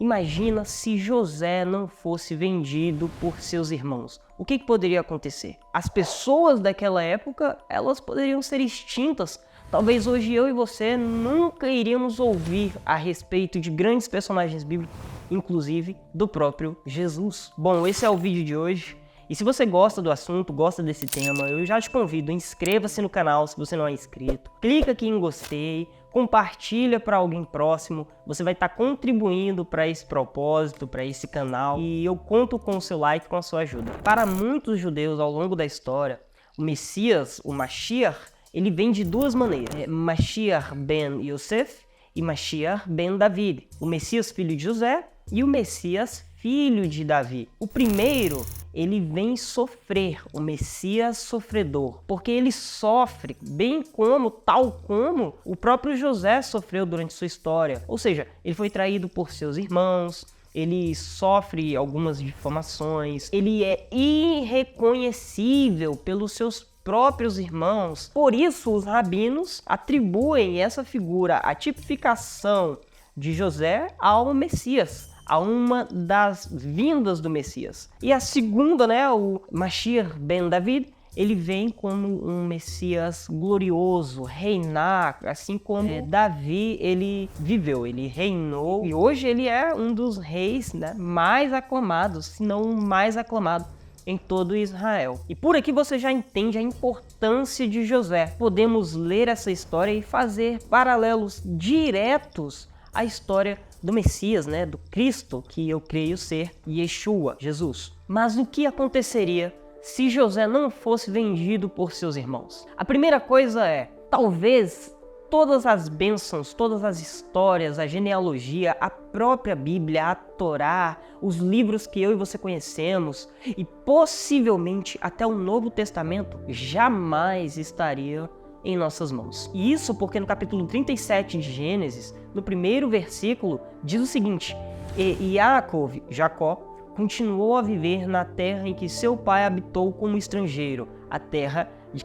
Imagina se José não fosse vendido por seus irmãos. O que poderia acontecer? As pessoas daquela época, elas poderiam ser extintas. Talvez hoje eu e você nunca iríamos ouvir a respeito de grandes personagens bíblicos, inclusive do próprio Jesus. Bom, esse é o vídeo de hoje. E se você gosta do assunto, gosta desse tema, eu já te convido, inscreva-se no canal se você não é inscrito, clica aqui em gostei, compartilha para alguém próximo, você vai estar contribuindo para esse propósito, para esse canal, e eu conto com o seu like e com a sua ajuda. Para muitos judeus ao longo da história, o Messias, o Mashiach, ele vem de duas maneiras, Mashiach ben Yosef e Mashiach ben David, o Messias filho de José e o Messias filho de Davi. O primeiro, ele vem sofrer, o Messias sofredor, porque ele sofre tal como o próprio José sofreu durante sua história. Ou seja, ele foi traído por seus irmãos, ele sofre algumas difamações, ele é irreconhecível pelos seus próprios irmãos. Por isso, os rabinos atribuem essa figura, a tipificação de José, ao Messias, a uma das vindas do Messias. E a segunda, o Mashiach ben David, ele vem como um Messias glorioso, reinar, assim como Davi, ele viveu, ele reinou, e hoje ele é um dos reis mais aclamados, se não o mais aclamado em todo Israel. E por aqui você já entende a importância de José. Podemos ler essa história e fazer paralelos diretos à história do Messias, do Cristo, que eu creio ser Yeshua, Jesus. Mas o que aconteceria se José não fosse vendido por seus irmãos? A primeira coisa talvez todas as bênçãos, todas as histórias, a genealogia, a própria Bíblia, a Torá, os livros que eu e você conhecemos e possivelmente até o Novo Testamento jamais estaria em nossas mãos. E isso porque no capítulo 37 de Gênesis, no primeiro versículo, diz o seguinte: E Yaakov, Jacó, continuou a viver na terra em que seu pai habitou como estrangeiro, a terra de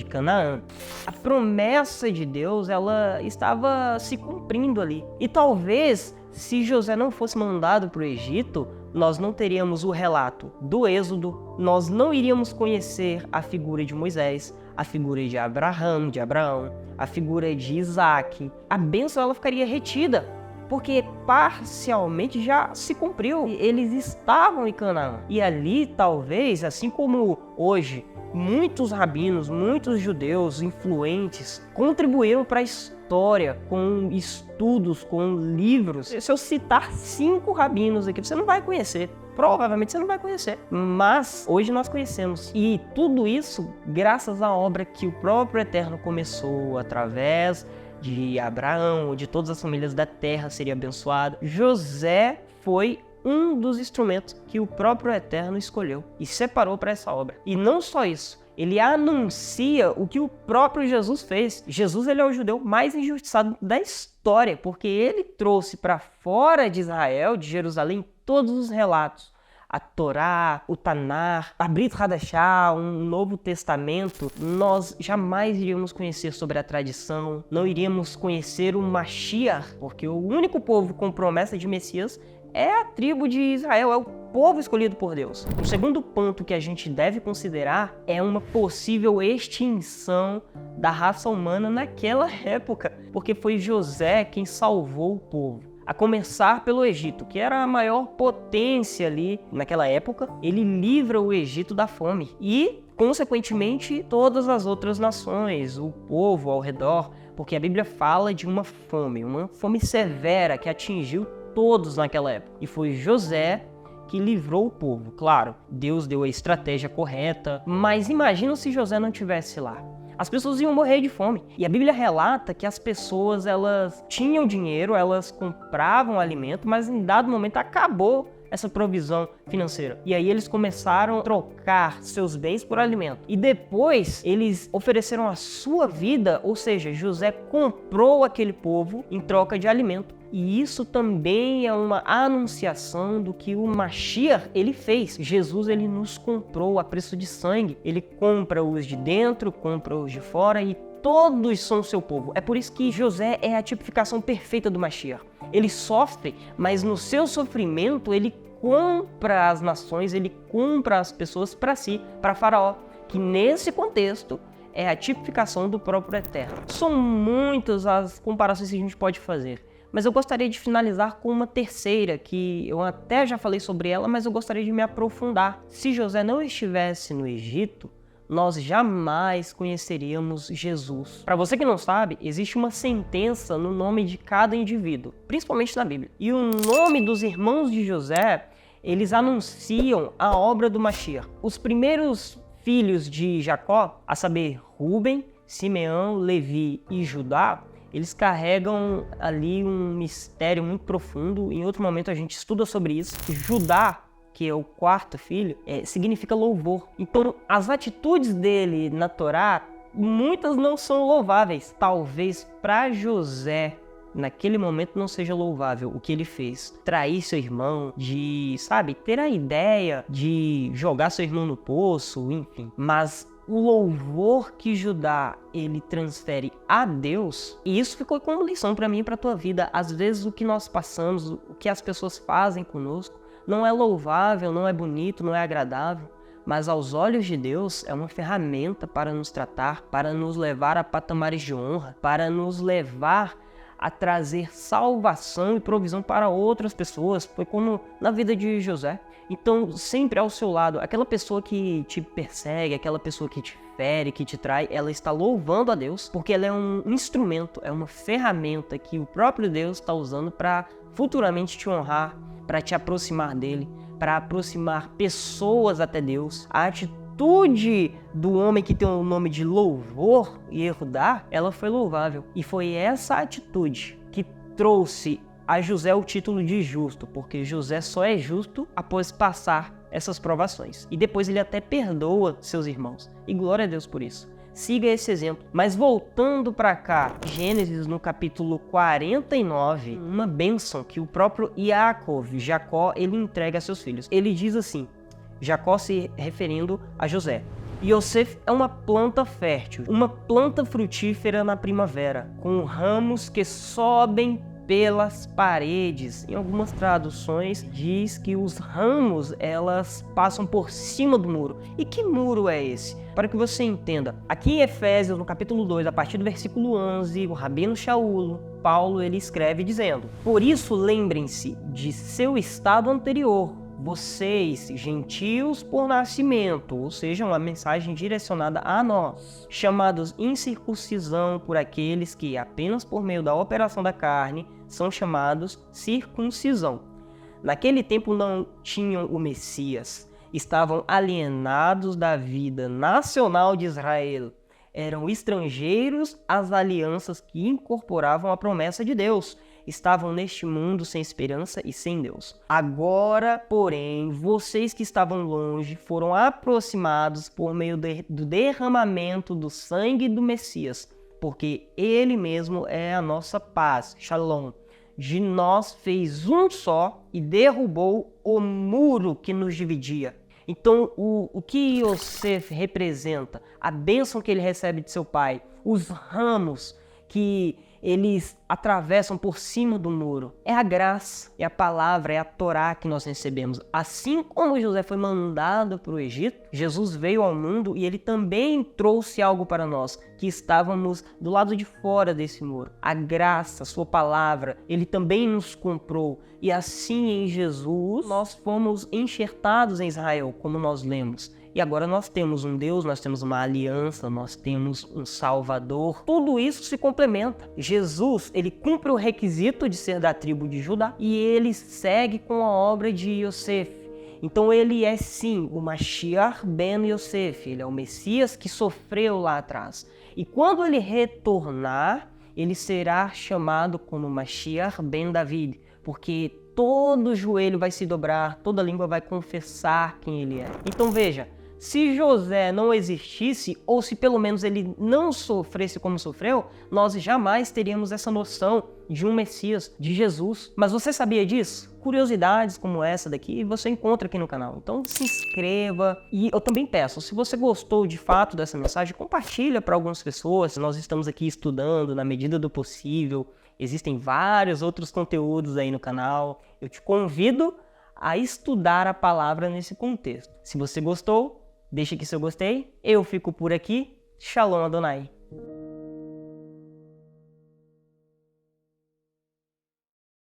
Canaã. A promessa de Deus, ela estava se cumprindo ali. E talvez, se José não fosse mandado para o Egito, nós não teríamos o relato do Êxodo, nós não iríamos conhecer a figura de Moisés, a figura de Abraão, a figura de Isaac. A bênção ela ficaria retida, porque parcialmente já se cumpriu. Eles estavam em Canaã. E ali, talvez, assim como hoje, muitos rabinos, muitos judeus influentes contribuíram para a história com estudos, com livros. Se eu citar 5 rabinos aqui, você não vai conhecer. Provavelmente você não vai conhecer, mas hoje nós conhecemos. E tudo isso graças à obra que o próprio Eterno começou através de Abraão, de todas as famílias da terra seria abençoado. José foi um dos instrumentos que o próprio Eterno escolheu e separou para essa obra. E não só isso, ele anuncia o que o próprio Jesus fez. Jesus, ele é o judeu mais injustiçado da história, porque ele trouxe para fora de Israel, de Jerusalém, todos os relatos. A Torá, o Tanar, a Brit Hadashah, um Novo Testamento. Nós jamais iríamos conhecer sobre a tradição, não iríamos conhecer o Mashiach, porque o único povo com promessa de Messias é a tribo de Israel, é o povo escolhido por Deus. O segundo ponto que a gente deve considerar é uma possível extinção da raça humana naquela época, porque foi José quem salvou o povo. A começar pelo Egito, que era a maior potência ali naquela época, ele livra o Egito da fome e, consequentemente, todas as outras nações, o povo ao redor, porque a Bíblia fala de uma fome severa que atingiu todos naquela época. E foi José que livrou o povo. Claro, Deus deu a estratégia correta, mas imagina se José não estivesse lá. As pessoas iam morrer de fome. E a Bíblia relata que as pessoas, elas tinham dinheiro, elas compravam alimento, mas em dado momento acabou essa provisão financeira. E aí eles começaram a trocar seus bens por alimento. E depois eles ofereceram a sua vida, ou seja, José comprou aquele povo em troca de alimento. E isso também é uma anunciação do que o Mashiach ele fez. Jesus ele nos comprou a preço de sangue. Ele compra os de dentro, compra os de fora e todos são seu povo. É por isso que José é a tipificação perfeita do Mashiach. Ele sofre, mas no seu sofrimento ele compra as nações, ele compra as pessoas para si, para Faraó, que nesse contexto é a tipificação do próprio Eterno. São muitas as comparações que a gente pode fazer, mas eu gostaria de finalizar com uma terceira, que eu até já falei sobre ela, mas eu gostaria de me aprofundar. Se José não estivesse no Egito, nós jamais conheceríamos Jesus. Para você que não sabe, existe uma sentença no nome de cada indivíduo, principalmente na Bíblia. E o nome dos irmãos de José, eles anunciam a obra do Mashiach. Os primeiros filhos de Jacó, a saber, Ruben, Simeão, Levi e Judá, eles carregam ali um mistério muito profundo. Em outro momento a gente estuda sobre isso. Judá, que é o quarto filho, significa louvor. Então, as atitudes dele na Torá, muitas não são louváveis. Talvez para José, naquele momento, não seja louvável o que ele fez. Trair seu irmão, ter a ideia de jogar seu irmão no poço, enfim. Mas o louvor que Judá ele transfere a Deus, e isso ficou como lição para mim e para tua vida. Às vezes o que nós passamos, o que as pessoas fazem conosco, não é louvável, não é bonito, não é agradável, mas aos olhos de Deus é uma ferramenta para nos tratar, para nos levar a patamares de honra, para nos levar a trazer salvação e provisão para outras pessoas. Foi como na vida de José. Então, sempre ao seu lado, aquela pessoa que te persegue, aquela pessoa que te fere, que te trai, ela está louvando a Deus, porque ela é um instrumento, é uma ferramenta que o próprio Deus está usando para futuramente te honrar, para te aproximar dele, para aproximar pessoas até Deus. A atitude do homem que tem o nome de louvor e Yehudá, ela foi louvável. E foi essa atitude que trouxe a José o título de justo, porque José só é justo após passar essas provações. E depois ele até perdoa seus irmãos. E glória a Deus por isso. Siga esse exemplo. Mas voltando para cá, Gênesis no capítulo 49, uma bênção que o próprio Jacó, ele entrega a seus filhos. Ele diz assim, Jacó se referindo a José: Yosef é uma planta fértil, uma planta frutífera na primavera, com ramos que sobem pelas paredes. Em algumas traduções diz que os ramos elas passam por cima do muro. E que muro é esse? Para que você entenda, aqui em Efésios, no capítulo 2, a partir do versículo 11, o Rabino Shaul, Paulo, ele escreve dizendo: por isso lembrem-se de seu estado anterior, vocês, gentios por nascimento, ou seja, uma mensagem direcionada a nós, chamados incircuncisão por aqueles que, apenas por meio da operação da carne, são chamados circuncisão. Naquele tempo não tinham o Messias, estavam alienados da vida nacional de Israel, eram estrangeiros às alianças que incorporavam a promessa de Deus, estavam neste mundo sem esperança e sem Deus. Agora, porém, vocês que estavam longe foram aproximados por meio do derramamento do sangue do Messias, porque ele mesmo é a nossa paz, Shalom. De nós fez um só e derrubou o muro que nos dividia. Então, o que Yosef representa? A bênção que ele recebe de seu pai, os ramos que eles atravessam por cima do muro. É a graça, é a palavra, é a Torá que nós recebemos. Assim como José foi mandado para o Egito, Jesus veio ao mundo e ele também trouxe algo para nós, que estávamos do lado de fora desse muro. A graça, a sua palavra, ele também nos comprou. E assim em Jesus, nós fomos enxertados em Israel, como nós lemos. E agora nós temos um Deus, nós temos uma aliança, nós temos um Salvador. Tudo isso se complementa. Jesus, ele cumpre o requisito de ser da tribo de Judá e ele segue com a obra de Yosef. Então ele é sim o Mashiach ben Yosef, ele é o Messias que sofreu lá atrás. E quando ele retornar, ele será chamado como Mashiach ben David, porque todo joelho vai se dobrar, toda língua vai confessar quem ele é. Então veja, Se José não existisse, ou se pelo menos ele não sofresse como sofreu, nós jamais teríamos essa noção de um Messias, de Jesus. Mas você sabia disso? Curiosidades como essa daqui você encontra aqui no canal. Então se inscreva. E eu também peço, se você gostou de fato dessa mensagem, compartilha para algumas pessoas. Nós estamos aqui estudando na medida do possível. Existem vários outros conteúdos aí no canal. Eu te convido a estudar a palavra nesse contexto. Se você gostou, deixa aqui seu gostei. Eu fico por aqui. Shalom Adonai.